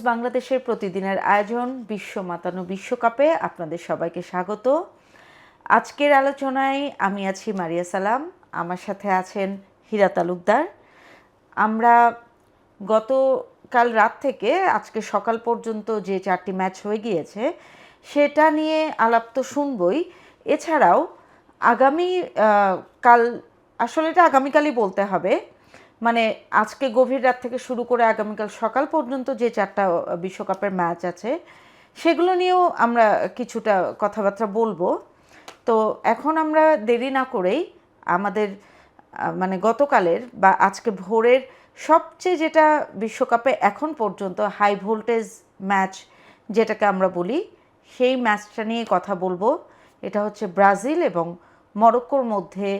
বাংলাদেশের প্রতিদিনের আয়োজন বিশ্ব মাতানো বিশ্বকাপে আপনাদের সবাইকে স্বাগত। আজকের আলোচনায় আমি আছি মারিয়া সালাম, আমার সাথে আছেন হীরা তালুকদার। আমরা গতকাল রাত থেকে আজকে সকাল পর্যন্ত যে 4টি ম্যাচ হয়ে গিয়েছে সেটা নিয়ে আলাপ তো শুনবই, এছাড়াও কাল আসলে এটা আগামীকালই বলতে হবে, মানে আজকে গভীর রাত থেকে শুরু করে আগামীকাল সকাল পর্যন্ত যে 4টা বিশ্বকাপের ম্যাচ আছে সেগুলো নিয়েও আমরা কিছুটা কথাবার্তা বলবো। তো এখন আমরা দেরি না করেই আমাদের মানে গতকালের বা আজকে ভোরের সবচেয়ে যেটা বিশ্বকাপে এখন পর্যন্ত হাই ভোল্টেজ ম্যাচ যেটাকে আমরা বলি সেই ম্যাচটা নিয়ে কথা বলবো। এটা হচ্ছে ব্রাজিল এবং মরক্কোর মধ্যে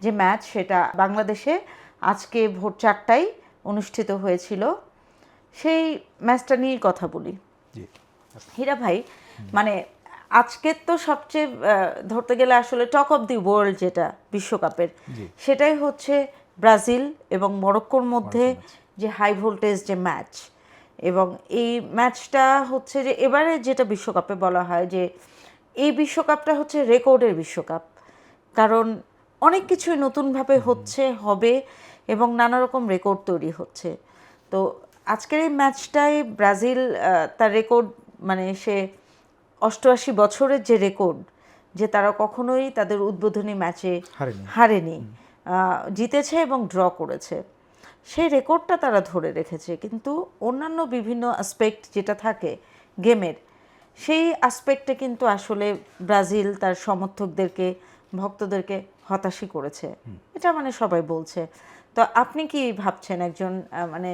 যে ম্যাচ, সেটা বাংলাদেশে আজকে ভোর 4টায় অনুষ্ঠিত হয়েছিল। সেই ম্যাচটা নিয়েই কথা বলি। হীরা ভাই, মানে আজকে তো সবচেয়ে ধরতে গেলে আসলে টক অফ দি ওয়ার্ল্ড যেটা বিশ্বকাপের, সেটাই হচ্ছে ব্রাজিল এবং মরক্কোর মধ্যে যে হাই ভোল্টেজ যে ম্যাচ। এবং এই ম্যাচটা হচ্ছে যে এবারে যেটা বিশ্বকাপে বলা হয় যে এই বিশ্বকাপটা হচ্ছে রেকর্ডের বিশ্বকাপ, কারণ অনেক কিছুই নতুনভাবে হবে এবং নানা রকম রেকর্ড তৈরি হচ্ছে। তো আজকের এই ম্যাচটায় ব্রাজিল তার রেকর্ড, মানে সে 88 বছরের যে রেকর্ড, যে তারা কখনোই তাদের উদ্বোধনী ম্যাচে হারেনি, জিতেছে এবং ড্র করেছে, সেই রেকর্ডটা তারা ধরে রেখেছে। কিন্তু অন্যান্য বিভিন্ন অ্যাসপেক্ট যেটা থাকে গেমের, সেই অ্যাসপেক্টে কিন্তু আসলে ব্রাজিল তার সমর্থকদেরকে, ভক্তদেরকে হতাশই করেছে, এটা মানে সবাই বলছে। তো আপনি কি ভাবছেন, একজন মানে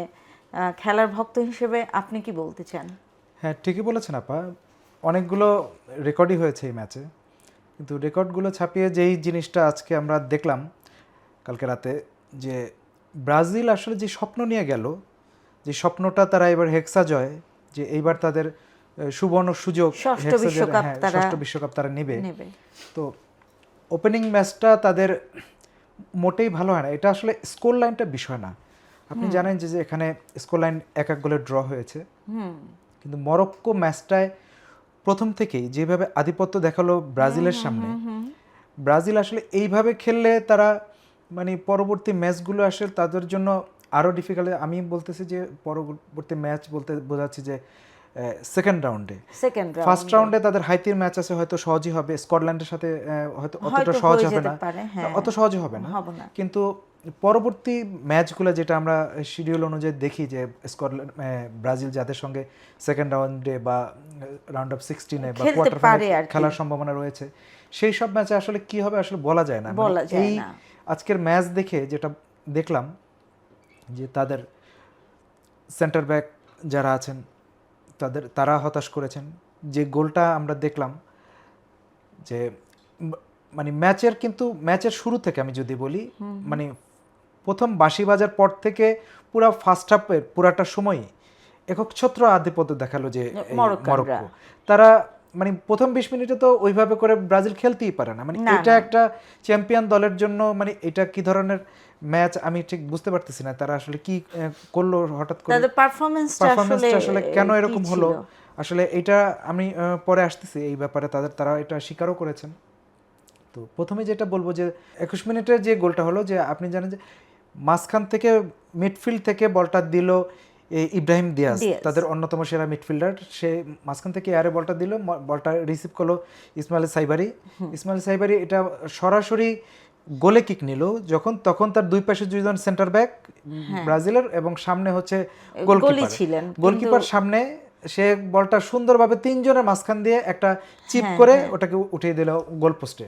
খেলার ভক্ত হিসেবে আপনি কি বলতে চান? হ্যাঁ, ঠিকই বলেছেন আপা, অনেকগুলো রেকর্ডই হয়েছে এই ম্যাচে, কিন্তু রেকর্ডগুলো ছাপিয়ে যেই জিনিসটা আজকে আমরা দেখলাম কালকে রাতে, যে ব্রাজিল আসলে যে স্বপ্ন নিয়ে গেল, যে স্বপ্নটা তারা এবার হেক্সা জয়, যে এইবার তাদের সুবর্ণ সুযোগ, ষষ্ঠ বিশ্বকাপ তারা নেবে। তো ওপেনিং ম্যাচটা তাদের মোটেই ভালো হয় না। এটা আসলে স্কোর লাইনটা বিষয় না, আপনি জানেন যে এখানে স্কোর লাইন 1-1 গোলে ড্র হয়েছে, কিন্তু মরক্কো ম্যাচটায় প্রথম থেকেই যেভাবে আধিপত্য দেখালো ব্রাজিলের সামনে, ব্রাজিল আসলে এইভাবে খেললে তারা মানে পরবর্তী ম্যাচগুলো আসলে তাদের জন্য আরও ডিফিকাল্ট। আমি বলতেছি যে পরবর্তী ম্যাচ বলতে বোঝাচ্ছি যে সেকেন্ড রাউন্ডে, ফার্স্ট রাউন্ডে তাদের হাইতির ম্যাচ আছে, হয়তো সহজই হবে, স্কটল্যান্ডের সাথে হয়তো অতটা সহজ হবে না, অত সহজ হবে না। কিন্তু পরবর্তী ম্যাচগুলো যেটা আমরা শিডিউল অনুযায়ী দেখি, যে স্কটল্যান্ড ব্রাজিল যাদের সঙ্গে সেকেন্ড রাউন্ডে বা রাউন্ড অফ 16-এ বা কোয়ার্টার ফাইনালে খেলার সম্ভাবনা রয়েছে, সেই সব ম্যাচে আসলে কি হবে আসলে বলা যায় না। এই আজকের ম্যাচ দেখে যেটা দেখলাম, যে তাদের সেন্টার ব্যাক যারা আছেন তারা হতাশ করেছেন। যে গোলটা আমরা দেখলাম, যে মানে ম্যাচের শুরু থেকে আমি যদি বলি, মানে প্রথম বাঁশি বাজার পর থেকে পুরো ফার্স্ট হাফের পুরাটা সময়ই একচ্ছত্র আধিপত্য দেখালো যে মরক্কো। তারা মানে প্রথম 20 মিনিটে তো ওইভাবে করে ব্রাজিল খেলতেই পারে না, মানে এটা একটা চ্যাম্পিয়ন দলের জন্য, মানে এটা কি ধরনের ম্যাচ আমি ঠিক বুঝতে পারতেছি না। তারা আসলে কি করলো হঠাৎ করে, তাদের পারফরম্যান্সটা আসলে কেন এরকম হলো, আসলে এটা আমি পরে আসতেছি এই ব্যাপারে। তারা এটা স্বীকারও করেছেন। তো প্রথমে যেটা বলবো, যে 21 মিনিটের যে গোলটা হলো, যে আপনি জানেন যে মাঝখান থেকে মিডফিল্ড থেকে বলটা দিল ইব্রাহিম দিয়াজ, তাদের অন্যতম সেরা মিডফিল্ডার, সে মাঝখান থেকে এয়ারে বলটা দিল, বলটা রিসিভ করলো ইসমাইল সাইবারি। এটা সরাসরি গোলে কিক নিল তখন তার দুই পাশে দুইজন সেন্টার ব্যাক ব্রাজিলের, এবং সামনে হচ্ছে গোলকিপার সামনে, সে বলটা সুন্দরভাবে 3 জনের মাঝখান দিয়ে একটা চিপ করে ওটাকে উঠিয়ে দিল গোল পোস্টে,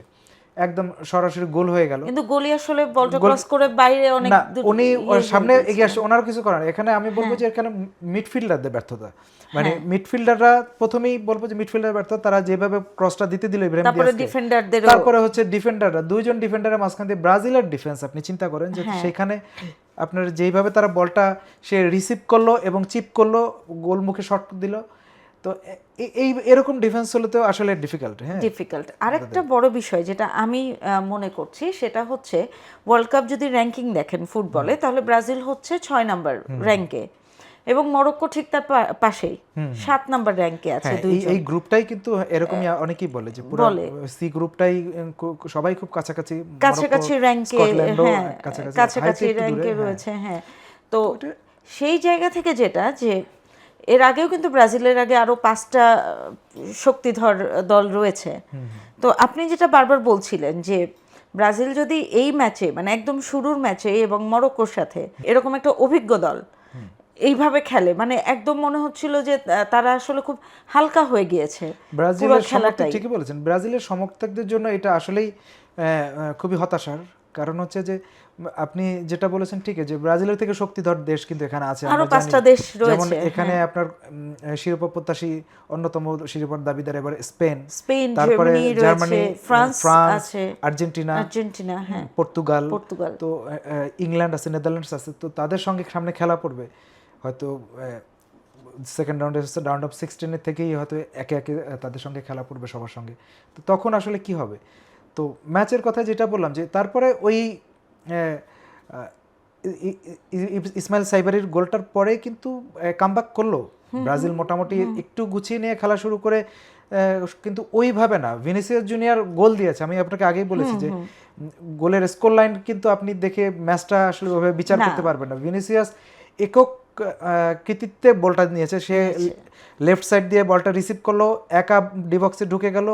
একদম সরাসরি গোল হয়ে গেল। কিন্তু গোলি আসলে বলটা ক্রস করে বাইরে অনেক দূর, উনি সামনে এগিয়ে আসছে, ওনার কিছু করার। এখানে আমি বলবো যে এখানে মিডফিল্ডারদের ব্যর্থতা, মানে মিডফিল্ডাররা প্রথমেই বলবো যে মিডফিল্ডার ব্যর্থ, তারা যেভাবে ক্রসটা দিতে দিল ইব্রাহিম দিয়াজকে, তারপরে হচ্ছে ডিফেন্ডাররা, দুইজন ডিফেন্ডারের মাঝখান দিয়ে ব্রাজিলের ডিফেন্স আপনি চিন্তা করেন যে সেখানে আপনার যেইভাবে তারা বলটা সে রিসিভ করলো এবং চিপ করলো, গোলমুখে শট দিল। তো এই এরকম ডিফেন্স হলে তো আসলে ডিফিকাল্ট। আরেকটা বড় বিষয় যেটা আমি মনে করছি, সেটা হচ্ছে ওয়ার্ল্ড কাপ যদি র্যাঙ্কিং দেখেন ফুটবলে, তাহলে ব্রাজিল হচ্ছে 6 নাম্বার র্যাঙ্কে, এবং মরক্কো ঠিক তার পাশেই 7 নাম্বার র্যাঙ্কে আছে হ্যাঁ, দুইজন। এই গ্রুপটাই কিন্তু এরকমই অনেকেই বলে যে পুরো সি গ্রুপটাই সবাই খুব কাছাকাছি কাছাকাছি র্যাঙ্কে, হ্যাঁ কাছাকাছি র্যাঙ্কে রয়েছে। রয়েছে। হ্যাঁ, তো সেই জায়গা থেকে যেটা যে এর আগেও কিন্তু ব্রাজিলের আগে আরো 5টা শক্তিধর দল রয়েছে। তো আপনি যেটা বারবার বলছিলেন যে ব্রাজিল যদি এই ম্যাচে মানে একদম শুরুর ম্যাচে এবং মরক্কোর সাথে এরকম একটা অভিজ্ঞ দল এইভাবে খেলে, মানে একদম মনে হচ্ছিল যে তারা আসলে খুব হালকা হয়ে গিয়েছে। ব্রাজিলের সমর্থক ঠিকই বলেছেন, ব্রাজিলের সমর্থকদের জন্য এটা আসলেই খুবই হতাশার কারণ হচ্ছে যে আপনি যেটা বলেছেন ঠিক আছে, যে ব্রাজিলের থেকে শক্তিধর দেশ কিন্তু এখানে আছে, আরো 5টা দেশ রয়েছে। যেমন এখানে আপনার শিরোপা প্রত্যাশী অন্যতম শিরোপার দাবিদার এবার স্পেন, তারপরে জার্মানি, ফ্রান্স আছে, আর্জেন্টিনা, হ্যাঁ, পর্তুগাল, তো ইংল্যান্ড আছে, নেদারল্যান্ডস আছে। তো তাদের সঙ্গে সামনে খেলা পড়বে হয়তো সেকেন্ড রাউন্ড অফ 16 থেকেই হয়তো একে একে তাদের সঙ্গে খেলা পড়বে সবার সঙ্গে। তো তখন আসলে কি হবে? তো ম্যাচের কথা যেটা বললাম যে তারপরে ওই ইসমাইল সাইবারির গোলটার পরে কিন্তু কামব্যাক করলো ব্রাজিল, মোটামুটি একটু গুছিয়ে নিয়ে খেলা শুরু করে, কিন্তু ওইভাবে না। ভিনিসিয়াস জুনিয়র গোল দিয়েছে, আমি আপনাকে আগেই বলেছি যে গোলের স্কোর লাইন কিন্তু আপনি দেখে ম্যাচটা আসলে ওইভাবে বিচার করতে পারবেন না। ভিনিসিয়াস একক কৃতিত্বে বলটা নিয়েছে, সে লেফট সাইড দিয়ে বলটা রিসিভ করলো, একা ডিবক্সে ঢুকে গেল,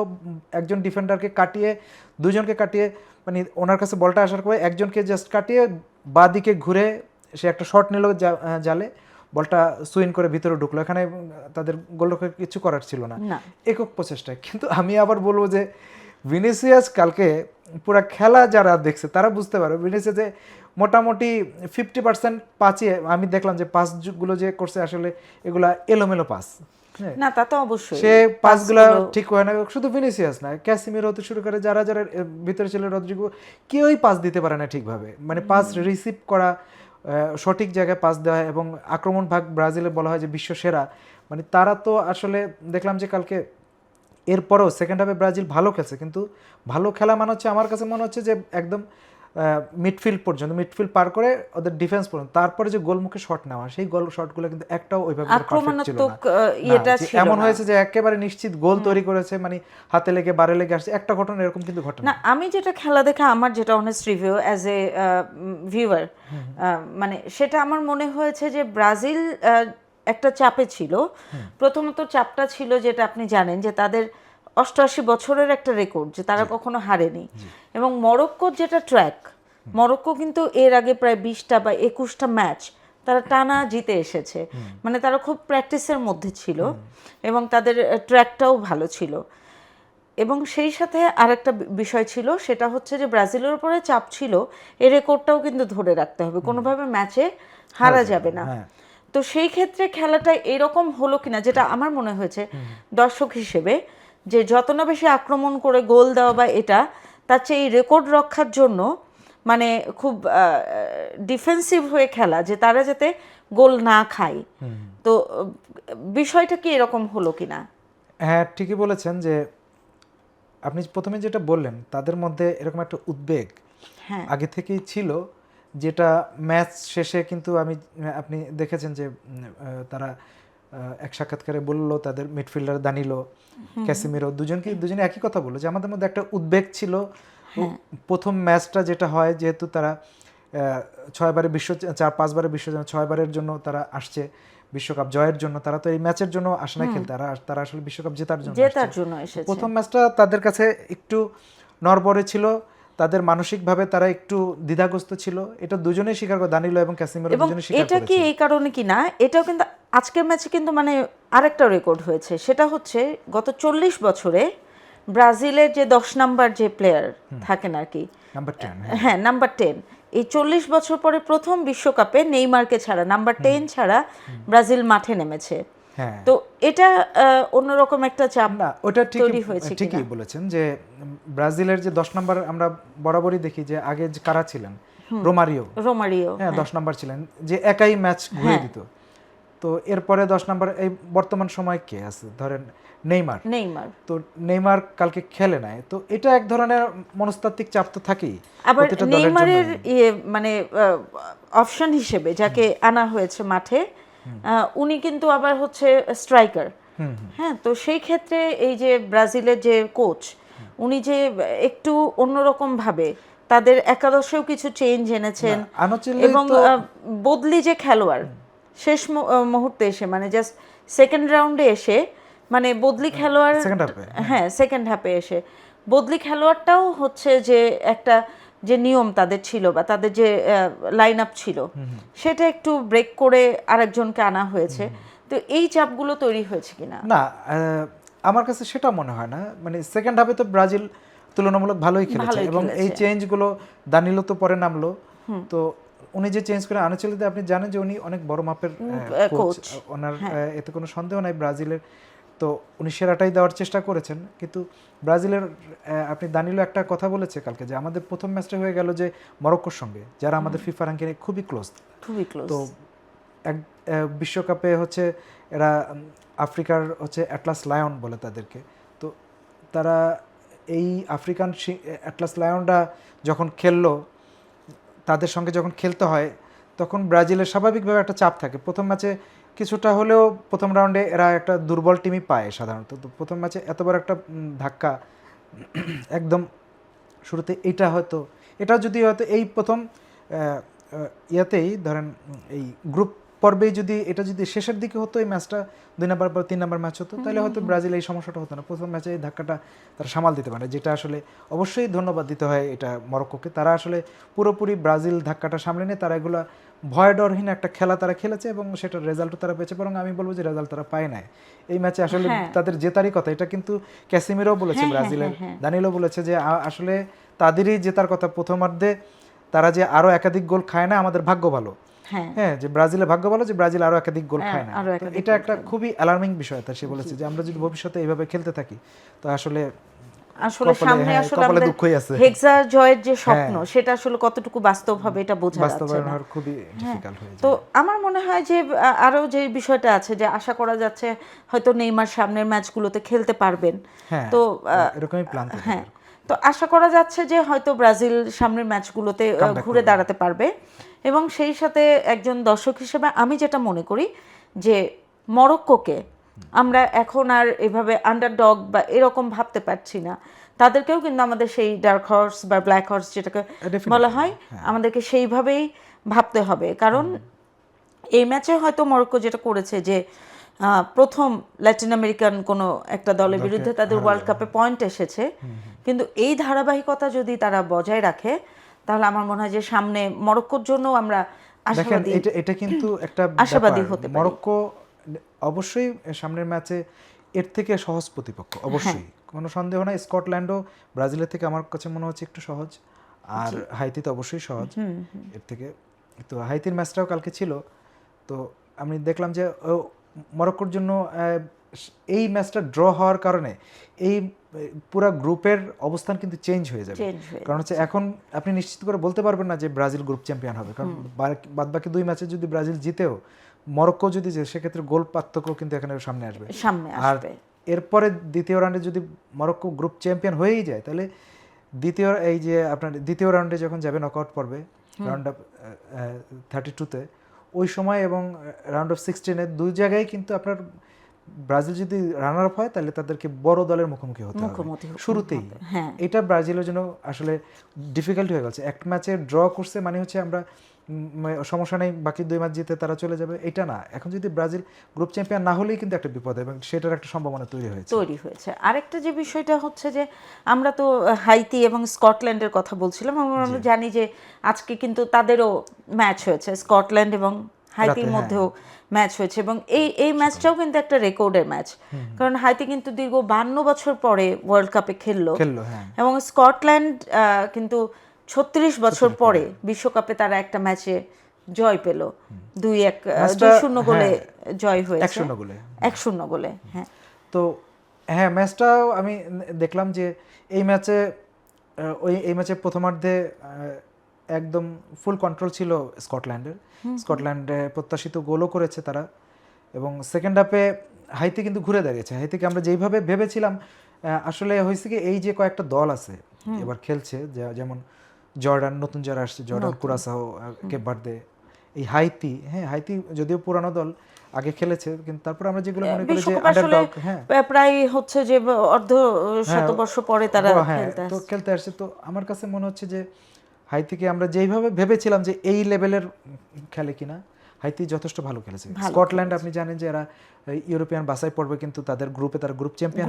একজন ডিফেন্ডারকে কাটিয়ে, দুজনকে কাটিয়ে, মানে ওনার কাছে বলটা আসার পরে একজনকে জাস্ট কাটিয়ে বাঁ দিকে ঘুরে সে একটা শট নিল জালে, বলটা সুইন করে ভিতরে ঢুকলো। এখানে তাদের গোলরক্ষক কিছু করার ছিল না, একক প্রচেষ্টা। কিন্তু আমি আবার বলবো যে ভিনিসিয়াস কালকে পুরা খেলা যারা দেখছে তারা বুঝতে পারবে ভিনিসিয়াসে মোটামুটি 50% পাঁচই আমি দেখলাম যে পাসগুলো যে করছে আসলে এগুলা এলোমেলো পাস। না তা তো অবশ্যই, সে পাসগুলো ঠিক হয় না। শুধু ভিনিসিয়াস না, ক্যাসিমিরো হতে শুরু করে যারা যারা ভিতরে ছিল, রদ্রিগো, কেউই পাস দিতে পারে না ঠিকভাবে। মানে পাস রিসিভ করা, সঠিক জায়গায় পাস দেওয়া, এবং আক্রমণ ভাগ ব্রাজিলে বলা হয় যে বিশ্ব সেরা। মানে তারা তো আসলে দেখলাম যে কালকে এরপরেও সেকেন্ড হাফে ব্রাজিল ভালো খেলছে, কিন্তু ভালো খেলা মানে হচ্ছে আমার কাছে মনে হচ্ছে যে একদম মিডফিল্ড পর্যন্ত, মিডফিল্ড পার করে ওদের ডিফেন্স পর্যন্ত, তারপরে যে গোলমুখে শট নেওয়া, সেই গোল শটগুলো কিন্তু একটাও ওইভাবে পারফেক্ট ছিল না। এমন হয়েছে যে একেবারে নিশ্চিত গোল তৈরি করেছে, মানে হাতে লেগে বারে লেগে আসছে, একটা ঘটনা এরকম কিন্তু ঘটে না। আমি যেটা খেলা দেখা আমার যেটা honest review as a viewer, মানে সেটা আমার মনে হয়েছে যে ব্রাজিল একটা চাপে ছিল। প্রথমত চাপটা ছিল যেটা আপনি জানেন যে তাদের 88 বছরের একটা রেকর্ড, যে তারা কখনো হারেনি। এবং মরক্কোর যেটা ট্র্যাক, মরক্কো কিন্তু এর আগে প্রায় 20টা বা 21টা ম্যাচ তারা টানা জিতে এসেছে, মানে তারা খুব প্র্যাকটিসের মধ্যে ছিল এবং তাদের ট্র্যাকটাও ভালো ছিল। এবং সেই সাথে আরেকটা বিষয় ছিল, সেটা হচ্ছে যে ব্রাজিলের উপরে চাপ ছিল, এই রেকর্ডটাও কিন্তু ধরে রাখতে হবে, কোনোভাবে ম্যাচে হারা যাবে না। তো সেই ক্ষেত্রে খেলাটা এরকম হলো কিনা, যেটা আমার মনে হয়েছে দর্শক হিসেবে, যে যত না বেশি আক্রমণ করে গোল দেওয়া বা এটা, তার চেয়ে এই রেকর্ড রক্ষার জন্য মানে খুব ডিফেন্সিভ হয়ে খেলা, যে তারা যাতে গোল না খায়। তো বিষয়টা কি এরকম হলো কিনা? হ্যাঁ, ঠিকই বলেছেন যে আপনি প্রথমে যেটা বললেন তাদের মধ্যে এরকম একটা উদ্বেগ আগে থেকেই ছিল, যেটা ম্যাচ শেষে কিন্তু আপনি দেখেছেন যে তারা এক সাক্ষাৎকারে বললো, তাদের মিডফিল্ডার দানিলো, ক্যাসিমিরো দুজনে একই কথা বললো যে আমাদের মধ্যে একটা উদ্বেগ ছিল। প্রথম ম্যাচটা যেটা হয়, যেহেতু তারা 6বারের বিশ্ব 4-5বারের বিশ্ব 6বারের জন্য তারা আসছে বিশ্বকাপ জয়ের জন্য, তারা তো এই ম্যাচের জন্য আসে না খেলতে, তারা আসলে বিশ্বকাপ জেতার জন্য এসেছে। প্রথম ম্যাচটা তাদের কাছে একটু নড়বড়ে ছিল, তাদের মানসিকভাবে তারা একটু দ্বিধাগ্রস্ত ছিল, এটা দুজনেই স্বীকার করে, দানিলো এবং ক্যাসিমিরো দুজনেই স্বীকার করেছে। এটা কি এই কারণে কি না, এটাও কিন্তু আজকের ম্যাচে কিন্তু মানে আরেকটা রেকর্ড হয়েছে, সেটা হচ্ছে গত 40 বছরে ব্রাজিলের যে 10 নাম্বার যে প্লেয়ার থাকেন আর কি, নাম্বার 10, হ্যাঁ নাম্বার 10, এই 40 বছর পরে প্রথম বিশ্বকাপে নেইমারকে ছাড়া, নাম্বার 10 ছাড়া ব্রাজিল মাঠে নেমেছে। তো এটা অন্যরকম একটা চাপ না, ওটা তৈরি হয়েছে। ঠিকই বলেছেন যে ব্রাজিলের যে 10 নাম্বার আমরা বরাবরই দেখি যে আগে কারা ছিলেন, রোমারিও, হ্যাঁ 10 নাম্বার ছিলেন, যে একাই ম্যাচ ঘুরে দিত। তো এরপরে 10 নাম্বার এই বর্তমান সময় কে আছে, ধরেন নেইমার। তো নেইমার কালকে খেলে নাই, তো এটা এক ধরনের মনস্তাত্ত্বিক চাপ তো থাকেই। আবার নেইমারের মানে অপশন হিসেবে যাকে আনা হয়েছে মাঠে, উনি কিন্তু আবার হচ্ছে স্ট্রাইকার। হ্যাঁ, তো সেই ক্ষেত্রে এই যে ব্রাজিলের যে কোচ, উনি যে একটু অন্যরকম ভাবে তাদের একাদশেও কিছু চেঞ্জ এনেছেন এবং বদলি যে খেলোয়াড় শেষ মুহূর্তে এসে মানে জাস্ট সেকেন্ড রাউন্ডে এসে মানে বদলি খেলোয়াড়, হ্যাঁ সেকেন্ড হাফে এসে বদলি খেলোয়াড়টাও হচ্ছে যে একটা যে নিয়ম তাদের ছিল বা তাদের যে লাইন আপ ছিল সেটা একটু ব্রেক করে আরেকজনকে আনা হয়েছে। তো এই চাপগুলো তৈরি হয়েছে কিনা? না, আমার কাছে সেটা মনে হয় না। মানে সেকেন্ড হাফে তো ব্রাজিল তুলনামূলক ভালোই খেলেছে এবং এই চেঞ্জগুলো দানিলো তো পরে নামলো, তো উনি যে চেঞ্জ করে আনচেলতে আপনি জানেন যে উনি অনেক বড় মাপের কোচ, ওনার এতে কোনো সন্দেহ নাই ব্রাজিলের, তো উনি সেরাটাই দেওয়ার চেষ্টা করেছেন। কিন্তু ব্রাজিলের আপনি দানিলো একটা কথা বলেছে কালকে যে আমাদের প্রথম ম্যাচটা হয়ে গেল যে মরক্কোর সঙ্গে, যারা আমাদের ফিফা র্যাঙ্কিংয়ে খুবই ক্লোজ, তো এক বিশ্বকাপে হচ্ছে এরা আফ্রিকার হচ্ছে অ্যাটলাস লায়ন বলে তাদেরকে, তো তারা এই আফ্রিকান অ্যাটলাস লায়নরা যখন খেললো, তাদের সঙ্গে যখন খেলতে হয় তখন ব্রাজিলের স্বাভাবিকভাবে একটা চাপ থাকে। প্রথম ম্যাচে কিছুটা হলেও প্রথম রাউন্ডে এরা একটা দুর্বল টিমই পায় সাধারণত, তো প্রথম ম্যাচে এত বড় একটা ধাক্কা একদম শুরুতে, এটা যদি হয়তো এই প্রথম ইয়াতেই ধরেন এই গ্রুপ পর্বেই যদি এটা যদি শেষের দিকে হতো, এই ম্যাচটা 2 নম্বর বা 3 নম্বর ম্যাচ হতো, তাহলে হয়তো ব্রাজিল এই সমস্যাটা হতো না। প্রথম ম্যাচে এই ধাক্কাটা তারা সামাল দিতে পারে, যেটা আসলে অবশ্যই ধন্যবাদ দিতে হয় এটা মরক্কোকে। তারা আসলে পুরোপুরি ব্রাজিল ধাক্কাটা সামলে নিয়ে তারা এগুলো ভয় ডরহীন একটা খেলা তারা খেলেছে এবং সেটার রেজাল্টও তারা পেয়েছে, বরং আমি বলবো যে রেজাল্ট তারা পায় নাই এই ম্যাচে। আসলে তাদের জেতারই কথা, এটা কিন্তু ক্যাসিমিরও বলেছে, ব্রাজিলের দানিলো বলেছে যে আসলে তাদেরই জেতার কথা প্রথমার্ধে, তারা যে আরো একাধিক গোল খায় না আমাদের ভাগ্য ভালো। হ্যাঁ, যে ব্রাজিলের ভাগ্য ভালো যে ব্রাজিল আরো একাধিক গোল খায় না, এটা একটা খুবই অ্যালার্মিং বিষয়। তা সে বলেছে যে আমরা যদি ভবিষ্যতে এইভাবে খেলতে থাকি তো আসলে সামনে আসলে আমাদের হেক্সা জয়ের যে স্বপ্ন সেটা আসলে কতটুকু বাস্তব হবে এটা বোঝা যাচ্ছে না, খুবই ডিফিকাল্ট হয়ে যায়। তো আমার মনে হয় যে আরো যে বিষয়টা আছে যে আশা করা যাচ্ছে হয়তো নেইমার সামনের ম্যাচগুলোতে খেলতে পারবেন, তো এরকমই প্ল্যান থাকে। হ্যাঁ, তো আশা করা যাচ্ছে যে হয়তো ব্রাজিল সামনের ম্যাচগুলোতে ঘুরে দাঁড়াতে পারবে। এবং সেই সাথে একজন দর্শক হিসেবে আমি যেটা মনে করি যে মরক্কোকে আমরা এখন আর এভাবে আন্ডারডগ বা এরকম ভাবতে পারছি না, তাদেরকেও কিন্তু আমাদের সেই ডার্ক হর্স বা ব্ল্যাক হর্স যেটাকে বলা হয় আমাদেরকে সেইভাবেই ভাবতে হবে। কারণ এই ম্যাচে হয়তো মরক্কো যেটা করেছে যে প্রথম ল্যাটিন আমেরিকান কোনো একটা দলের বিরুদ্ধে তাদের ওয়ার্ল্ড কাপে পয়েন্ট এসেছে, কিন্তু এই ধারাবাহিকতা যদি তারা বজায় রাখে তাহলে আমার মনে হয় যে সামনে মরক্কোর জন্য আমরা আশাবাদী। এটা কিন্তু একটা আশাবাদী হতে পারি। মরক্কো অবশ্যই সামনের ম্যাচে এর থেকে সহজ প্রতিপক্ষ, অবশ্যই কোনো সন্দেহ নাই। স্কটল্যান্ডও ব্রাজিলের থেকে আমার কাছে মনে হচ্ছে একটু সহজ, আর হাইতি তো অবশ্যই সহজ এর থেকে। তো হাইতির ম্যাচটাও কালকে ছিল, তো আমি দেখলাম যে মরক্কোর জন্য এই ম্যাচটা ড্র হওয়ার কারণে এই পুরো গ্রুপের অবস্থান কিন্তু চেঞ্জ হয়ে যাবে। কারণ হচ্ছে এখন আপনি নিশ্চিত করে বলতে পারবেন না যে ব্রাজিল গ্রুপ চ্যাম্পিয়ন হবে, কারণ বাদবাকি 2 ম্যাচে যদি ব্রাজিল জিতেও মরক্কো যদি যে সেক্ষেত্রে গোল পার্থক্য কিন্তু এখানে সামনে আসবে। আর এরপরে দ্বিতীয় রাউন্ডে যদি মরক্কো গ্রুপ চ্যাম্পিয়ন হয়েই যায়, তাহলে দ্বিতীয় রাউন্ডে যখন যাবে নকআউট পর্বে, রাউন্ড অফ 32-তে, ওই সময় এবং রাউন্ড অফ 16-এ 2 জায়গায় কিন্তু আপনার ব্রাজিল যদি রানার আপ হয় তাহলে তাদেরকে বড় দলের মুখোমুখি হতে হবে শুরুতেই। এটা ব্রাজিলের জন্য আসলে ডিফিকাল্ট হয়ে গেছে। এক ম্যাচে ড্র করছে মানে হচ্ছে আমরা সমস্যা নেই, বাকি 2 ম্যাচ জিতে তারা চলে যাবে, এটা না। এখন যদি ব্রাজিল গ্রুপ চ্যাম্পিয়ন না হলেই কিন্তু একটা বিপদ, এবং সেটার একটা সম্ভাবনা তৈরি হয়েছে। আরেকটা যে বিষয়টা হচ্ছে যে আমরা তো হাইতি এবং স্কটল্যান্ডের কথা বলছিলাম, আমরা জানি যে আজকে কিন্তু তাদেরও ম্যাচ হয়েছে, স্কটল্যান্ড এবং হাইতির মধ্যেও ম্যাচ হয়েছে, এবং এই ম্যাচটাও কিন্তু একটা রেকর্ডের ম্যাচ। কারণ হাইতি কিন্তু দীর্ঘ 52 বছর পরে ওয়ার্ল্ড কাপে খেললো, এবং স্কটল্যান্ড কিন্তু 36 বছর পরে বিশ্বকাপে তারা একটা ম্যাচে জয় পেল, 2-0 গোলে জয় হয়েছে, 1-0 গোলে। হ্যাঁ, তো হ্যাঁ ম্যাচটাও আমি দেখলাম যে এই ম্যাচে প্রথমার্ধে একদম ফুল কন্ট্রোল ছিল স্কটল্যান্ডের। স্কটল্যান্ডে প্রত্যাশিত গোলও করেছে তারা, এবং সেকেন্ড হাফে হাইতি কিন্তু ঘুরে দাঁড়িয়েছে। হাইতিকে আমরা যেইভাবে ভেবেছিলাম, আসলে হয়েছে কি এই যে কয়েকটা দল আছে এবার খেলছে, যেমন জর্ডান, নতুন যারা আসছে, জর্ডান, কুরাসাও, কেপ ভার্দে, এই হাইতি, হ্যাঁ হাইতি যদিও পুরানো দল আগে খেলেছে, কিন্তু তারপর আমরা যেগুলো মনে করি যে বিশ্বকাপ আসলে আন্ডারডগ, হ্যাঁ প্রায় হচ্ছে যে অর্ধ শতবর্ষ পরে তারা হ্যাঁ খেলতে তো আসছে। খেলতে আসছে। তো আমার কাছে মনে হচ্ছে যে হাইতিকে আমরা যেইভাবে ভেবেছিলাম যে এই লেভেলের খেলে কিনা, হাইতি যথেষ্ট ভালো খেলেছে। স্কটল্যান্ড আপনি জানেন যে এরা ইউরোপিয়ান বাছাই পড়বে, কিন্তু তাদের গ্রুপে তারা গ্রুপ চ্যাম্পিয়ন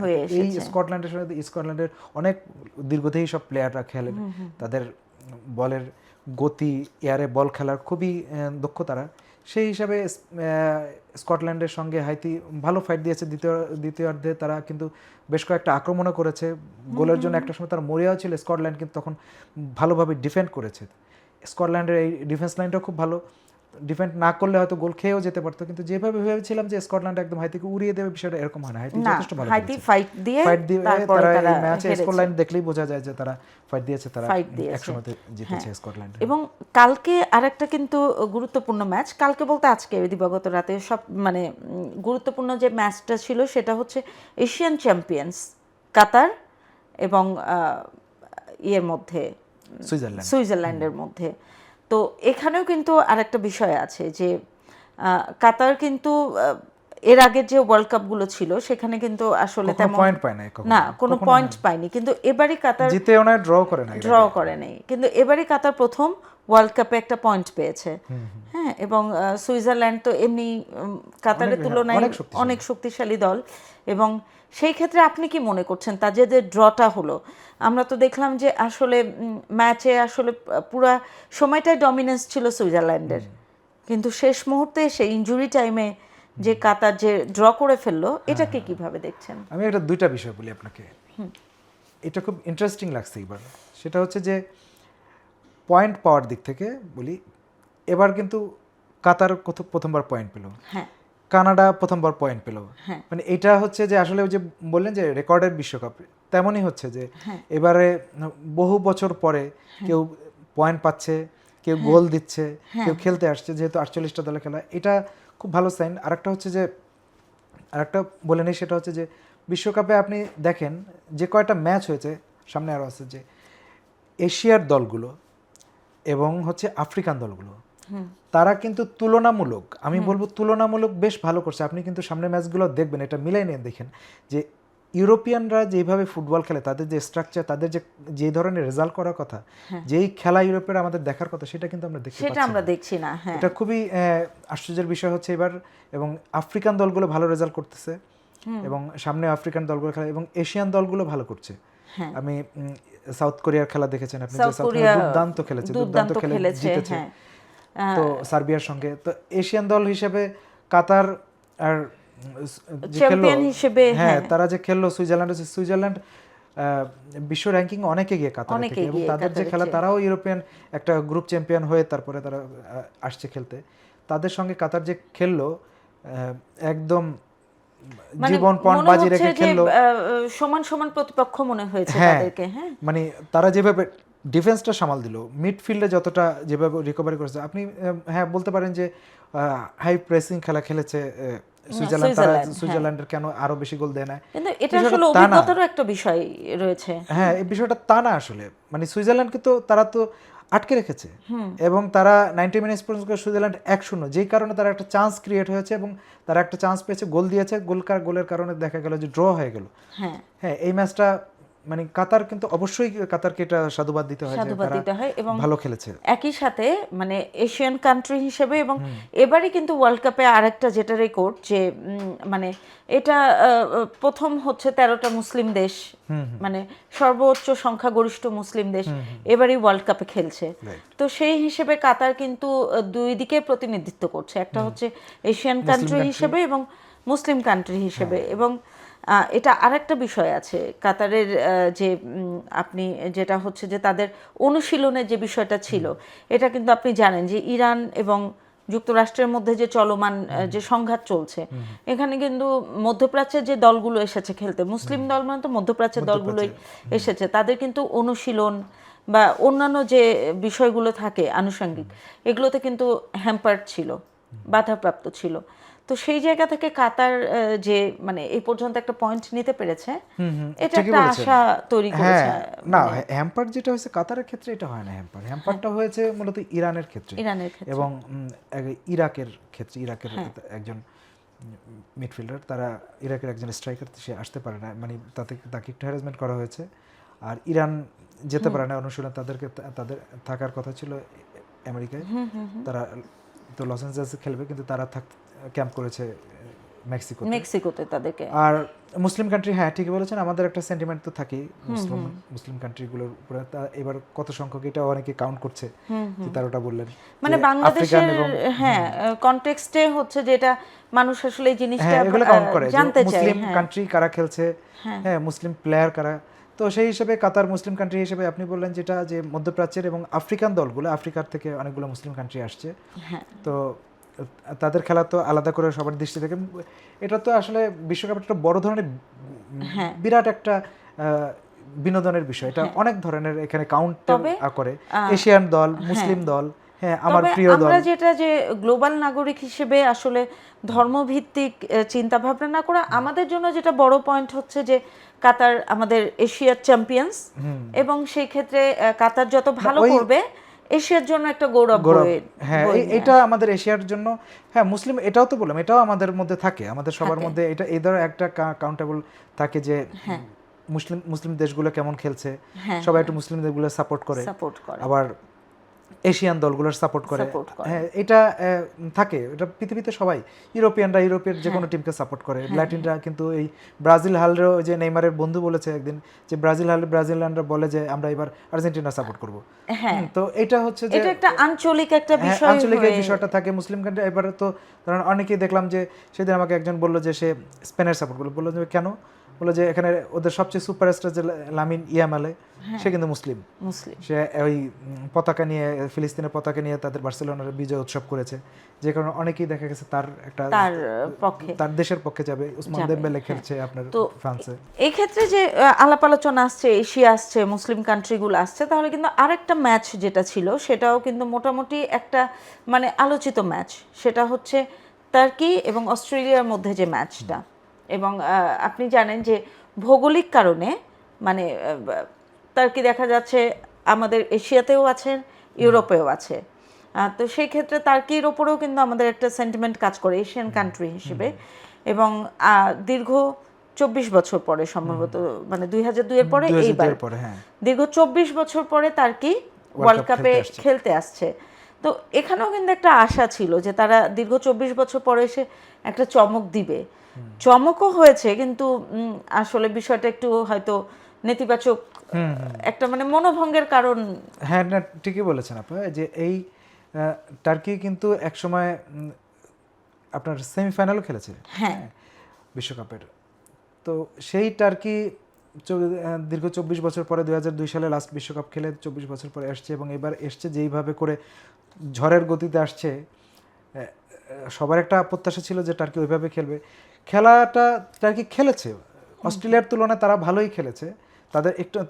হয়ে আসছে। এই স্কটল্যান্ডের সাথে স্কটল্যান্ডের অনেক দীর্ঘদেহী সব প্লেয়াররা খেলে, তাদের বলের গতি, এয়ারে বল খেলার খুবই দক্ষ তারা। সেই হিসাবে স্কটল্যান্ডের সঙ্গে হাইতি ভালো ফাইট দিয়েছে। দ্বিতীয়ার্ধে তারা কিন্তু বেশ কয়েকটা আক্রমণও করেছে, গোলের জন্য একটা সময় তারা মরিয়াও ছিল স্কটল্যান্ড, কিন্তু তখন ভালোভাবে ডিফেন্ড করেছে। স্কটল্যান্ডের এই ডিফেন্স লাইনটাও খুব ভালো, ডিফেন্ড না করলে হয়তো গোল খেয়েও যেতে পারতো, কিন্তু যেভাবে ভেবেছিলাম যে স্কটল্যান্ড একদম হাইতিকে উড়িয়ে দেবে, বিষয়টা এরকম হয় না। হাইতি যথেষ্ট ভালো হাইতি ফাইট দিয়ে তারা এই ম্যাচে স্কটল্যান্ড দেখলেই বোঝা যায় যে তারা ফাইট দিয়েছে, তারা একসময় জিতেছে স্কটল্যান্ড। এবং কালকে আরেকটা কিন্তু গুরুত্বপূর্ণ ম্যাচ, কালকে বলতে আজকে দিবাগত রাতে সব মানে গুরুত্বপূর্ণ যে ম্যাচটা ছিল সেটা হচ্ছে এশিয়ান চ্যাম্পিয়ন্স কাতার এবং ইয়ের মধ্যে সুইজারল্যান্ডের মধ্যে। তো এখানেও কিন্তু আরেকটা বিষয় আছে যে কাতার কিন্তু এর আগের যে ওয়ার্ল্ড কাপগুলো ছিল সেখানে কিন্তু আসলে তেমন পয়েন্ট পায় না, কোনো পয়েন্ট পায়নি, কিন্তু এবারই কাতার জিতেও না, ড্র করে নাই, কিন্তু এবারই কাতার প্রথম ওয়ার্ল্ড কাপে একটা পয়েন্ট পেয়েছে। হ্যাঁ, এবং সুইজারল্যান্ড তো এমনি কাতারের তুলনায় অনেক শক্তিশালী দল। এবং সেই ক্ষেত্রে আপনি কি মনে করছেন তাদের যে ড্রটা হলো, আমরা তো দেখলাম যে আসলে ম্যাচে আসলে পুরা সময়টাই ডমিনেন্স ছিল সুইজারল্যান্ডের, কিন্তু শেষ মুহূর্তে সেই ইনজুরি টাইমে যে কাতার যে ড্র করে ফেললো, এটাকে কিভাবে দেখছেন? আমি এটা দুইটা বিষয় বলি আপনাকে, এটা খুব ইন্টারেস্টিং লাগছে এবার। সেটা হচ্ছে যে পয়েন্ট পাওয়ার দিক থেকে বলি, এবার কিন্তু কাতার প্রথমবার পয়েন্ট পেল, কানাডা প্রথমবার পয়েন্ট পেল, মানে এটা হচ্ছে যে আসলে ওই যে বললেন যে রেকর্ডের বিশ্বকাপ, তেমনই হচ্ছে যে এবারে বহু বছর পরে কেউ পয়েন্ট পাচ্ছে, কেউ গোল দিচ্ছে, কেউ খেলতে আসছে, যেহেতু 48টা দলে খেলা, এটা খুব ভালো সাইন। আরেকটা হচ্ছে যে আরেকটা বলে নিই, সেটা হচ্ছে যে বিশ্বকাপে আপনি দেখেন যে কয়টা ম্যাচ হয়েছে, সামনে আরও আছে যে এশিয়ার দলগুলো এবং হচ্ছে আফ্রিকান দলগুলো, তারা কিন্তু তুলনামূলক, আমি বলবো তুলনামূলক বেশ ভালো করছে। আপনি কিন্তু সামনের ম্যাচগুলো দেখবেন, এটা মিলাই নিয়ে দেখেন যে ইউরোপিয়ানরা যেভাবে ফুটবল খেলে, তাদের যে স্ট্রাকচার, তাদের যে ধরনের রেজাল্ট করার কথা, যেই খেলা ইউরোপের আমাদের দেখার কথা, সেটা কিন্তু আমরা দেখছি না। এটা খুবই আশ্চর্যের বিষয় হচ্ছে এবার। এবং আফ্রিকান দলগুলো ভালো রেজাল্ট করতেছে, এবং সামনে আফ্রিকান দলগুলো খেলা, এবং এশিয়ান দলগুলো ভালো করছে। আমি সাউথ কোরিয়ার খেলা দেখেছেন আপনি, যে সাউথ কোরিয়া দুর্দান্ত খেলে জিতেছে তো সার্বিয়ার সঙ্গে। তো এশিয়ান দল হিসেবে কাতার আর চ্যাম্পিয়ন হিসেবে, তারা যে খেললো সুইজারল্যান্ড বিশ্ব র্যাঙ্কিং অনেক এগিয়ে কাতার থেকে, এবং তাদের যে খেলা, তারাও ইউরোপিয়ান একটা গ্রুপ চ্যাম্পিয়ন হয়ে তারপরে তারা আসছে খেলতে। তাদের সঙ্গে কাতার যে খেললো, একদম জীবন পণ বাজি রেখে খেললো, সমান সমান প্রতিপক্ষ মনে হয়েছে তাদেরকে। মানে তারা যেভাবে ডিফেন্সটা সামাল দিল, মিডফিল্ডে যতটা যেভাবে রিকভারি করেছে, আপনি বলতে পারেন যে হাই প্রেসিং খেলা খেলেছে সুইজারল্যান্ডের কেন আরো বেশি গোল দেয় না, কিন্তু এটা আসলে অভিজ্ঞতারও একটা বিষয় রয়েছে। এই বিষয়টা তা না আসলে, মানে সুইজারল্যান্ডকে তো তারা তো আটকে রেখেছে, এবং তারা 90 মিনিটস পর্যন্ত সুইজারল্যান্ড 1-0, যেই কারণে তারা একটা চান্স ক্রিয়েট হয়েছে, এবং তারা একটা চান্স পেয়েছে, গোল দিয়েছে, গোলের কারণে দেখা গেল যে ড্র হয়ে গেল। এই ম্যাচটা মানে কাতার কিন্তু অবশ্যই কাতারকে এটা সাধুবাদ দিতে হয় এবং ভালো খেলেছে। একই সাথে মানে এশিয়ান কান্ট্রি হিসেবে, এবং এবারে কিন্তু ওয়ার্ল্ড কাপে আরেকটা যেটা রেকর্ড, যে মানে এটা প্রথম হচ্ছে 13টা মুসলিম দেশ, মানে সর্বোচ্চ সংখ্যাগরিষ্ঠ মুসলিম দেশ এবারই ওয়ার্ল্ড কাপে খেলছে। তো সেই হিসেবে কাতার কিন্তু দুই দিকে প্রতিনিধিত্ব করছে, একটা হচ্ছে এশিয়ান কান্ট্রি হিসেবে এবং মুসলিম কান্ট্রি হিসেবে। এবং এটা আরেকটা বিষয় আছে কাতারের, যে আপনি যেটা হচ্ছে যে তাদের অনুশীলনের যে বিষয়টা ছিল, এটা কিন্তু আপনি জানেন যে ইরান এবং যুক্তরাষ্ট্রের মধ্যে যে চলমান যে সংঘাত চলছে, এখানে কিন্তু মধ্যপ্রাচ্যের যে দলগুলো এসেছে খেলতে, মুসলিম দল মানে তো মধ্যপ্রাচ্যের দলগুলোই এসেছে, তাদের কিন্তু অনুশীলন বা অন্যান্য যে বিষয়গুলো থাকে আনুষঙ্গিক, এগুলোতে কিন্তু হ্যাম্পার্ড ছিল, বাধাপ্রাপ্ত ছিল। তো সেই জায়গা থেকে কাতার যে মানে এই পর্যন্ত একটা পয়েন্ট নিতে পেরেছে, এটা একটা আশা তৈরি করেছে। হ্যাঁ, না হ্যাম্পার যেটা হয়েছে কাতারের ক্ষেত্রে এটা হয় না। হ্যাম্পারটা হয়েছে মূলত ইরানের ক্ষেত্রে এবং ইরাকের ক্ষেত্রে। ইরাকের একজন মিডফিল্ডার, তারা ইরাকের একজন স্ট্রাইকার, সে আসতে পারে না, মানে তাকে একটু হ্যারাসমেন্ট করা হয়েছে। আর ইরান যেতে পারে না অনুশীলন, তাদের থাকার কথা ছিল আমেরিকায়, তারা তো লস অ্যাঞ্জেলেসে খেলবে, কিন্তু তারা ক্যাম্প করেছে মেক্সিকোতে তাদেরকে। আর মুসলিম কান্ট্রি, হ্যাঁ ঠিকই বলেছেন, আমাদের একটা সেন্টিমেন্ট তো থাকেই মুসলিম কান্ট্রিগুলোর উপরে। এবার কত সংখ্যক এটা অনেকে কাউন্ট করছে, যে তার ওটা বললেন, মানে বাংলাদেশের হ্যাঁ কনটেক্সটে হচ্ছে যে এটা মানুষ আসলে এই জিনিসটা জানতে চায়, মুসলিম কান্ট্রি কারা খেলছে, হ্যাঁ মুসলিম প্লেয়ার কারা। তো সেই হিসেবে কাতার মুসলিম কান্ট্রি হিসেবে আপনি বললেন যেটা, যে মধ্যপ্রাচ্যের এবং আফ্রিকান দলগুলো, আফ্রিকার থেকে অনেকগুলো মুসলিম কান্ট্রি আসছে, তো তাদের খেলা তো আলাদা করে সবার দৃষ্টি থেকে। এটা তো আসলে বিশ্বকাপের একটা বড় ধরনের বিরাট একটা বিনোদনের বিষয়। এটা অনেক ধরনের এখানে কাউন্ট করে, এশিয়ান দল, মুসলিম দল, হ্যাঁ আমার প্রিয় দল। আমরা যেটা যে গ্লোবাল নাগরিক হিসেবে আসলে ধর্মভিত্তিক চিন্তা ভাবনা না করে, আমাদের জন্য যেটা বড় পয়েন্ট হচ্ছে যে কাতার আমাদের এশিয়ার চ্যাম্পিয়ন্স, এবং সেই ক্ষেত্রে কাতার যত ভালো করবে এশিয়ার জন্য একটা গৌরব। হ্যাঁ এটা আমাদের এশিয়ার জন্য, হ্যাঁ মুসলিম, এটাও তো বললাম, এটাও আমাদের মধ্যে থাকে, আমাদের সবার মধ্যে এটা এই ধরনের একটা কাউন্টেবল থাকে যে মুসলিম দেশগুলো কেমন খেলছে, সবাই একটু মুসলিম দেশগুলো সাপোর্ট করে, আবার এশিয়ান দলগুলোর সাপোর্ট করে। হ্যাঁ এটা থাকে, এটা পৃথিবীতে সবাই, ইউরোপিয়ানরা ইউরোপের যে কোনো টিমকে সাপোর্ট করে, ল্যাটিনরা কিন্তু এই ব্রাজিল হালরেও, যে নেইমারের বন্ধু বলেছে একদিন যে ব্রাজিলিয়ানরা বলে যে আমরা এবার আর্জেন্টিনা সাপোর্ট করব। তো এটা হচ্ছে যে এটা একটা আঞ্চলিক একটা বিষয়, আঞ্চলিক বিষয়টা থাকে মুসলিম কান্ট্রি। এবারে তো কারণ অনেকেই দেখলাম যে সেদিন আমাকে একজন বললো যে সে স্পেনের সাপোর্ট করলো, বললো যে কেন, বলে যে এখানে ওদের সবচেয়ে সুপারস্টার যে লামিন ইয়ামালে, সে কিন্তু মুসলিম, সে ওই পতাকা নিয়ে, ফিলিস্তিনের পতাকা নিয়ে তাদের বার্সেলোনার বিজয় উৎসব করেছে, যে কারণে অনেকেই দেখা গেছে তার একটা তার দেশের পক্ষে যাবে। উসমান দেমবেলে খেলছে আপনার ফ্রান্সে। এই ক্ষেত্রে যে আলাপ আলোচনা আসছে, এশিয়া আসছে, মুসলিম কান্ট্রিগুলো আসছে, তাহলে কিন্তু আরেকটা ম্যাচ যেটা ছিল সেটাও কিন্তু মোটামুটি একটা মানে আলোচিত ম্যাচ, সেটা হচ্ছে টার্কি এবং অস্ট্রেলিয়ার মধ্যে যে ম্যাচটা। এবং আপনি জানেন যে ভৌগোলিক কারণে মানে টার্কি দেখা যাচ্ছে আমাদের এশিয়াতেও আছেন, ইউরোপেও আছে, তো সেই ক্ষেত্রে টার্কির ওপরেও কিন্তু আমাদের একটা সেন্টিমেন্ট কাজ করে এশিয়ান কান্ট্রি হিসেবে। এবং দীর্ঘ 24 বছর পরে, সম্ভবত মানে 2002 এর পরে এইবার দীর্ঘ 24 বছর পরে টার্কি ওয়ার্ল্ড কাপে খেলতে আসছে। তো এখানেও কিন্তু একটা আশা ছিল যে তারা দীর্ঘ 24 বছর পরে এসে একটা চমক দিবে, চমকও হয়েছে, কিন্তু আসলে বিষয়টা একটু হয়তো নেতিবাচক একটা মানে মনোভঙ্গের কারণ। হ্যাঁ না ঠিকই বলেছেন আপা, যে এই টার্কি কিন্তু একসময় আপনার সেমিফাইনালও খেলেছে বিশ্বকাপের। তো সেই টার্কি দীর্ঘ 24 বছর পরে 2002 সালে লাস্ট বিশ্বকাপ খেলে 24 বছর পরে আসছে, এবং এবার এসছে যেইভাবে করে ঝড়ের গতিতে আসছে, সবার একটা প্রত্যাশা ছিল যে টার্কি ওইভাবে খেলবে। খেলাটা টার্কি খেলেছে, অস্ট্রেলিয়ার তুলনায় তারা ভালোই খেলেছে,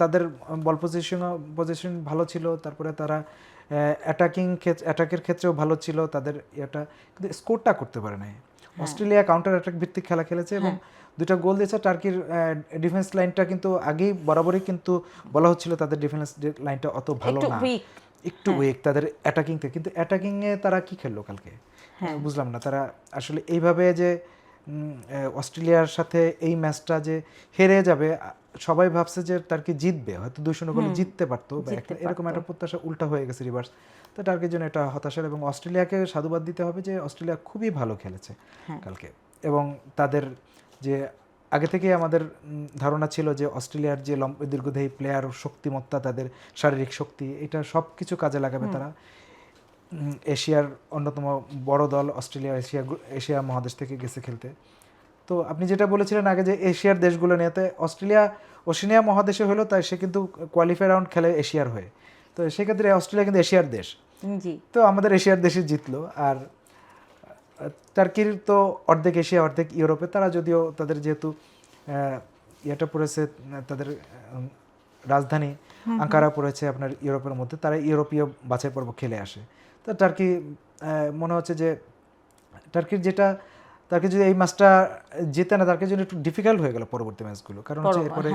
তাদের বল পজিশন ভালো ছিল, তারপরে তারা অ্যাটাকের ক্ষেত্রেও ভালো ছিল তাদের এটা, কিন্তু স্কোরটা করতে পারে নাই। অস্ট্রেলিয়া কাউন্টার অ্যাটাক ভিত্তিক খেলা খেলেছে এবং 2টা গোল দিয়েছে। টার্কির ডিফেন্স লাইনটা কিন্তু আগেই বরাবরই কিন্তু বলা হচ্ছিল তাদের ডিফেন্স লাইনটা অত ভালো না, একটু উইক তাদের অ্যাটাকিং থেকে। কিন্তু অ্যাটাকিংয়ে তারা কি খেললো কালকে বুঝলাম না। তারা আসলে এইভাবে যে অস্ট্রেলিয়ার সাথে এই ম্যাচটা যে হেরে যাবে, সবাই ভাবছে যে টার্কি জিতবে, হয়তো 2-0 গোলে জিততে পারতো, এরকম একটা প্রত্যাশা উল্টা হয়ে গেছে, রিভার্স। তো টার্কির জন্য এটা হতাশার, এবং অস্ট্রেলিয়াকে সাধুবাদ দিতে হবে যে অস্ট্রেলিয়া খুবই ভালো খেলেছে কালকে। এবং তাদের যে আগে থেকেই আমাদের ধারণা ছিল যে অস্ট্রেলিয়ার যে দীর্ঘদেহী প্লেয়ার, শক্তিমত্তা, তাদের শারীরিক শক্তি, এটা সব কিছু কাজে লাগাবে তারা। এশিয়ার অন্যতম বড় দল অস্ট্রেলিয়া, এশিয়া মহাদেশ থেকে গেছে খেলতে। তো আপনি যেটা বলেছিলেন আগে যে এশিয়ার দেশগুলো নিয়েতে, অস্ট্রেলিয়া ওশেনিয়া মহাদেশে হলো, তাই সে কিন্তু কোয়ালিফাই রাউন্ড খেলে এশিয়ার হয়ে, তো সেক্ষেত্রে অস্ট্রেলিয়া কিন্তু এশিয়ার দেশ, তো আমাদের এশিয়ার দেশে জিতলো। আর টার্কির তো অর্ধেক এশিয়া অর্ধেক ইউরোপে, তারা যদিও তাদের যেহেতু ইয়েটা পড়েছে, তাদের রাজধানী আঙ্কারা পড়েছে আপনার ইউরোপের মধ্যে, তারা ইউরোপীয় বাছাই পর্ব খেলে আসে। তো টার্কি মনে হচ্ছে যে টার্কির যেটা তাকে যদি এই ম্যাচটা জিতে না, তাকে জন্য একটু ডিফিকাল্ট হয়ে গেল পরবর্তী ম্যাচগুলো, কারণ হচ্ছে এরপরে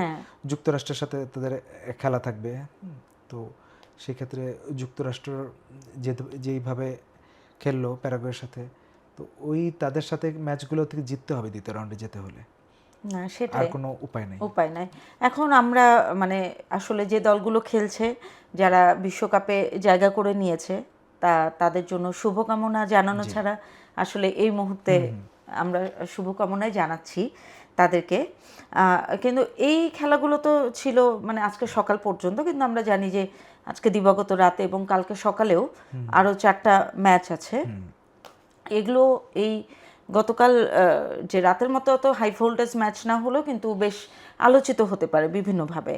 যুক্তরাষ্ট্রের সাথে তাদের খেলা থাকবে। তো সেক্ষেত্রে যুক্তরাষ্ট্র যেইভাবে খেললো প্যারাগুয়ের সাথে, তো ওই তাদের সাথে ম্যাচগুলো থেকে জিততে হবে দ্বিতীয় রাউন্ডে যেতে হলে, না সেটাই, আর কোনো উপায় নাই। এখন আমরা মানে আসলে যে দলগুলো খেলছে, যারা বিশ্বকাপে জায়গা করে নিয়েছে, তাদের জন্য শুভকামনা জানানো ছাড়া আসলে এই মুহূর্তে আমরা শুভকামনাই জানাচ্ছি তাদেরকে। কিন্তু এই খেলাগুলো তো ছিল মানে আজকে সকাল পর্যন্ত, কিন্তু আমরা জানি যে আজকে দিবাগত রাতে এবং কালকে সকালেও আরও 4টা ম্যাচ আছে। এগুলো এই গতকাল যে রাতের মতো অত হাই ভোল্টেজ ম্যাচ না হলেও কিন্তু বেশ আলোচিত হতে পারে বিভিন্নভাবে।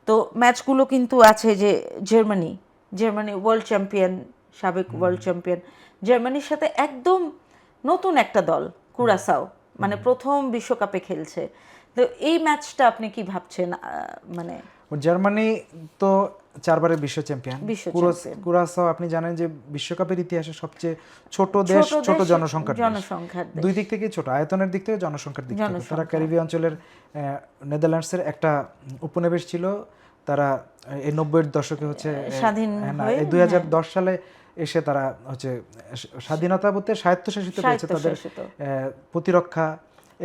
তো ম্যাচগুলো কিন্তু আছে যে জার্মানি ওয়ার্ল্ড চ্যাম্পিয়ন, সাবেক ওয়ার্ল্ড চ্যাম্পিয়ন জার্মানির সাথে একদম নতুন একটা দল কুরাসাও, মানে প্রথম বিশ্বকাপে খেলছে। তো এই ম্যাচটা আপনি কি ভাবছেন? মানে জার্মানি তো 4বারের বিশ্ব চ্যাম্পিয়ন, কুরাসাও আপনি জানেন যে বিশ্বকাপের ইতিহাসে সবচেয়ে ছোট দেশ, ছোট জনসংখ্যার দেশ, দুই দিক থেকে ছোট, আয়তনের দিক থেকে, জনসংখ্যার দিক থেকে। তারা ক্যারিবীয় অঞ্চলের নেদারল্যান্ডসের একটা উপনিবেশ ছিল। তারা এই 90-এর দশকে হচ্ছে স্বাধীন হয়ে 2010 সালে এসে তারা হচ্ছে স্বাধীনতা বলতে স্বায়ত্তশাসিত হয়েছে। তাদের প্রতিরক্ষা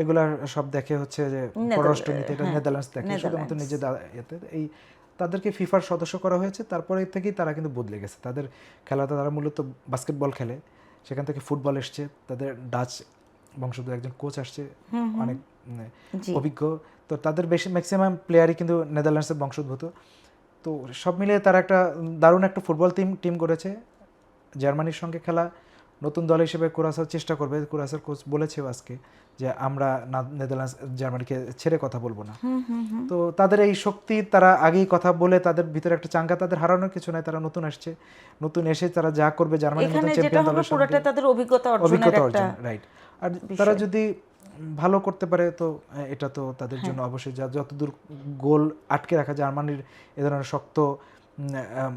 এগুলা সব দেখে হচ্ছে যে পররাষ্ট্রনীতি, এটা নেদারল্যান্ডস দেখে শুধুমাত্র নিজেদের এতে। এই তাদেরকে ফিফার সদস্য করা হয়েছে, তারপরে থেকেই তারা কিন্তু বদলে গেছে। তাদের খেলাটা তারা মূলত বাস্কেটবল খেলে, সেখান থেকে ফুটবল এসছে। তাদের ডাচ বংশোদ্ভূত একজন কোচ আসছে, অনেক অভিজ্ঞ। তো তাদের বেশি ম্যাক্সিমাম প্লেয়ারই কিন্তু নেদারল্যান্ডসের বংশোদ্ভূত। তো সব মিলিয়ে তারা একটা দারুণ একটা ফুটবল টিম করেছে। জার্মানির সঙ্গে খেলা নতুন দল হিসেবে কুরাসাও চেষ্টা করবে। কুরাসার কোচ বলেছেও আজকে যে আমরা নেদারল্যান্ডস জার্মানিকে ছেড়ে কথা বলবো না। তো তাদের এই শক্তি, তারা আগেই কথা বলে, তাদের ভিতরে একটা চাঙ্গা, তাদের হারানোর কিছু নাই। তারা নতুন আসছে, নতুন এসে তারা যা করবে জার্মানির মতো চ্যাম্পিয়ন দলের সাথে পুরোটা তাদের অভিজ্ঞতা অর্জন, রাইট। আর তারা যদি ভালো করতে পারে তো এটা তো তাদের জন্য অবশ্যই, যতদূর গোল আটকে রাখা জার্মানির এ ধরনের শক্ত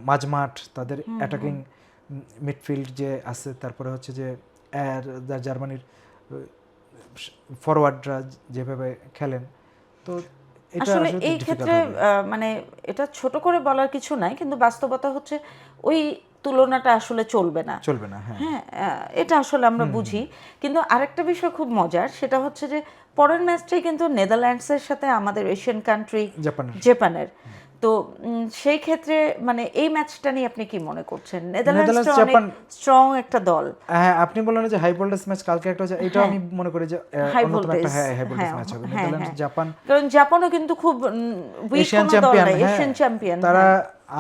মাঝমাঠ, তাদের অ্যাটাকিং মিডফিল্ড যে আছে, তারপরে হচ্ছে যে জার্মানির ফরওয়ার্ডরা যেভাবে খেলেন, তো এটা আসলে এই ক্ষেত্রে মানে এটা ছোট করে বলার কিছু নাই, কিন্তু বাস্তবতা হচ্ছে ওই তুলনাটা আসলে চলবে না। হ্যাঁ, এটা আসলে আমরা বুঝি। কিন্তু আরেকটা বিষয় খুব মজার, সেটা হচ্ছে যে পরের ম্যাচটাই কিন্তু নেদারল্যান্ডসের সাথে আমাদের এশিয়ান কান্ট্রি জাপানের। তো সেই ক্ষেত্রে মানে এই ম্যাচটা নিয়ে আপনি কি মনে করছেন? নেদারল্যান্ডস অনেক স্ট্রং একটা দল। হ্যাঁ, আপনি বললেন যে হাই ভোল্টেজ ম্যাচ কালকে একটা হচ্ছে, এটা আমি মনে করি যে অন্যতম একটা হাই ভোল্টেজ ম্যাচ হবে। নেদারল্যান্ডস জাপান, কারণ জাপানও কিন্তু খুব উইক কোনো দল না, এশিয়ান চ্যাম্পিয়ন তারা।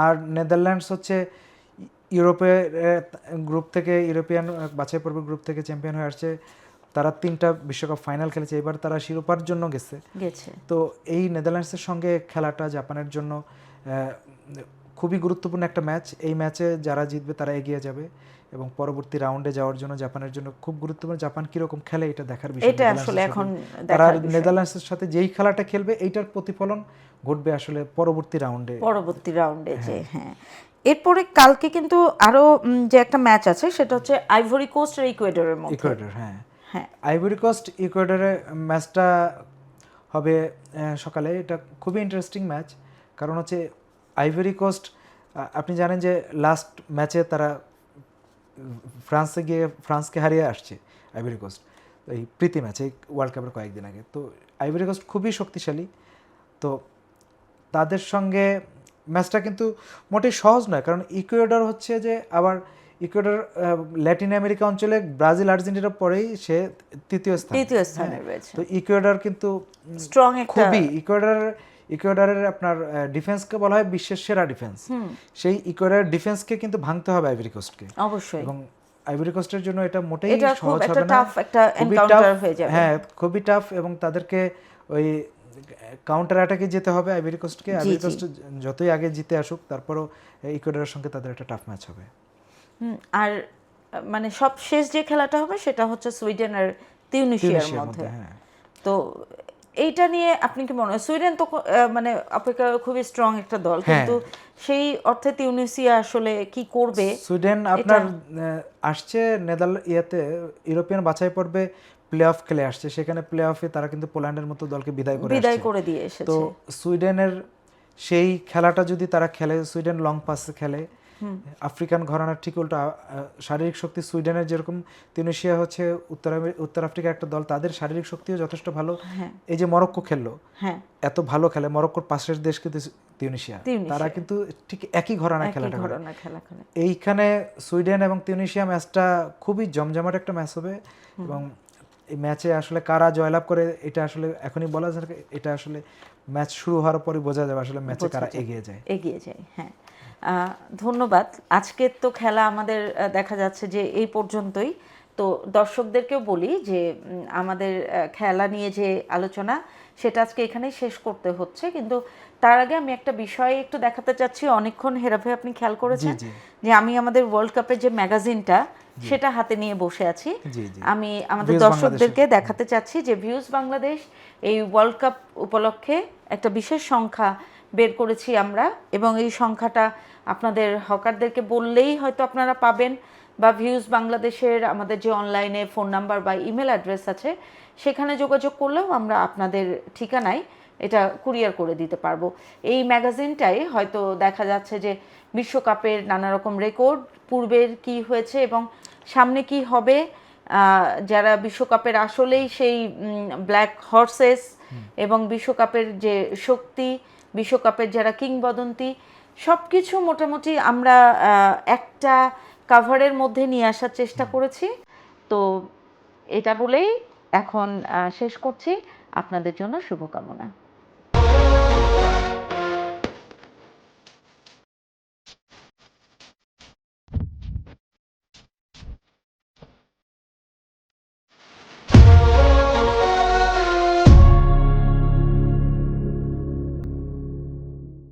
আর নেদারল্যান্ডস হচ্ছে ইউরোপের গ্রুপ থেকে, ইউরোপিয়ান বাছাই পর্বের গ্রুপ থেকে চ্যাম্পিয়ন হয়ে আসছে। তারা 3টা বিশ্বকাপ ফাইনাল খেলেছে, এবার তারা শিরোপার জন্য গেছে। তো এই নেদারল্যান্ডসের সঙ্গে খেলাটা জাপানের জন্য খুবই গুরুত্বপূর্ণ একটা ম্যাচ। এই ম্যাচে যারা জিতবে তারা এগিয়ে যাবে এবং পরবর্তী রাউন্ডে যাওয়ার জন্য জাপানের জন্য খুব গুরুত্বপূর্ণ। জাপান কিরকম খেলে এটা দেখার বিষয়। এটা আসলে এখন তারা নেদারল্যান্ডসের সাথে যেই খেলাটা খেলবে, এইটার প্রতিফলন ঘটবে আসলে পরবর্তী রাউন্ডে যে। হ্যাঁ, এরপরে কালকে কিন্তু আরো যে একটা ম্যাচ আছে, সেটা হচ্ছে আইভরি কোস্ট আর ইকুয়েডরের মধ্যে। হ্যাঁ, আইভরি কোস্ট ইকুয়েডরের ম্যাচটা হবে সকালে। এটা খুবই ইন্টারেস্টিং ম্যাচ, কারণ হচ্ছে আইভরি কোস্ট, আপনি জানেন যে লাস্ট ম্যাচে তারা ফ্রান্সকে হারিয়ে আসছে আইভরি কোস্ট, এই প্রীতি ম্যাচে, ওয়ার্ল্ড কাপের কয়েকদিন আগে। তো আইভরি কোস্ট খুবই শক্তিশালী। তো তাদের সঙ্গে ম্যাচটা কিন্তু মোটেই সহজ নয়, কারণ ইকুয়েডর হচ্ছে যে, আবার ইকুয়েডর ল্যাটিন আমেরিকা অঞ্চলে ব্রাজিল আর্জেন্টিনার পরেই সে তৃতীয় স্থানে রয়েছে। তো ইকুয়েডর কিন্তু স্ট্রং, খুবই ইকুয়েডরের আপনার ডিফেন্সকে বলা হয় বিশ্বের সেরা ডিফেন্স। সেই ইকুয়েডরের ডিফেন্সকে কিন্তু ভাঙতে হবে আইভরি কোস্টকে অবশ্যই, এবং আইভরি কোস্টের জন্য এটা মোটেই সহজ হবে না। হ্যাঁ, খুবই টাফ, এবং তাদেরকে ওই কাউন্টার অ্যাটাকে যেতে হবে আইভরি কোস্টকে। আইভরি কোস্ট যতই আগে জিতে আসুক, তারপরও ইকুয়েডরের সঙ্গে তাদের একটা টাফ ম্যাচ হবে। আর মানে সব শেষ যে খেলাটা হবে সেটা হচ্ছে সুইডেন আর তিউনিসিয়ার মধ্যে। তো এইটা নিয়ে আপনি কি মনে হয়? সুইডেন তো মানে অপেক্ষা খুবই স্ট্রং একটা দল, কিন্তু সেই অর্থে তিউনিসিয়া আসলে কি করবে? সুইডেন আপনার আসছে ইউরোপিয়ান বাছাই পর্বে প্লে অফ খেলে আসছে, সেখানে প্লে অফে তারা কিন্তু পোল্যান্ডের মতো দলকে বিদায় করে দিয়ে তো এসেছে। সুইডেনের সেই খেলাটা যদি তারা খেলে, সুইডেন লং পাসে খেলে, আফ্রিকান ঘরানার ঠিক উল্টো শারীরিক শক্তি সুইডেনের যেরকম, তিউনিশিয়া হচ্ছে উত্তর আফ্রিকার একটা দল, তাদের শারীরিক শক্তিও যথেষ্ট ভালো। এই যে মরক্কো খেললো, এত ভালো খেলে, মরক্কোর পাশের দেশ কিন্তু তিউনিশিয়া, তারা কিন্তু ঠিক একই ঘরানায় খেলাটা করে। এইখানে সুইডেন এবং তিউনিশিয়া ম্যাচটা খুবই জমজমাট একটা ম্যাচ হবে, এবং এই ম্যাচে আসলে কারা জয়লাভ করে এটা আসলে এখনই বলা যায়, এটা আসলে ম্যাচ শুরু হওয়ার পরই বোঝা যাবে আসলে ম্যাচে কারা এগিয়ে যায়। হ্যাঁ, ধন্যবাদ। আজকের তো খেলা আমাদের দেখা যাচ্ছে যে এই পর্যন্তই। তো দর্শকদেরকেও বলি যে আমাদের খেলা নিয়ে যে আলোচনা, সেটা আজকে এখানেই শেষ করতে হচ্ছে, কিন্তু তার আগে আমি একটা বিষয় একটু দেখাতে চাচ্ছি। অনেকক্ষণ হেরাফে আপনি খেয়াল করেছেন যে আমি আমাদের ওয়ার্ল্ড কাপের যে ম্যাগাজিনটা সেটা হাতে নিয়ে বসে আছি। আমি আমাদের দর্শকদেরকে দেখাতে চাচ্ছি যে ভিউজ বাংলাদেশ এই ওয়ার্ল্ড কাপ উপলক্ষে একটা বিশেষ সংখ্যা বের করেছি আমরা, এবং এই সংখ্যাটা আপনাদের হকারদেরকে বললেই হয়তো আপনারা পাবেন, বা ভিউজ বাংলাদেশের আমাদের যে অনলাইনে ফোন নাম্বার বা ইমেল অ্যাড্রেস আছে সেখানে যোগাযোগ করলেও আমরা আপনাদের ঠিকানায় এটা কুরিয়ার করে দিতে পারবো। এই ম্যাগাজিনটাই হয়তো দেখা যাচ্ছে যে বিশ্বকাপের নানা রকম রেকর্ড, পূর্বের কি হয়েছে এবং সামনে কি হবে, যারা বিশ্বকাপের আসলেই সেই ব্ল্যাক হর্সেস এবং বিশ্বকাপের যে শক্তি, বিশ্বকাপের যারা কিংবদন্তি, সব কিছু মোটামুটি আমরা একটা কাভারের মধ্যে নিয়ে আসার চেষ্টা করেছি। তো এটা বলেই এখন শেষ করছি। আপনাদের জন্য শুভকামনা।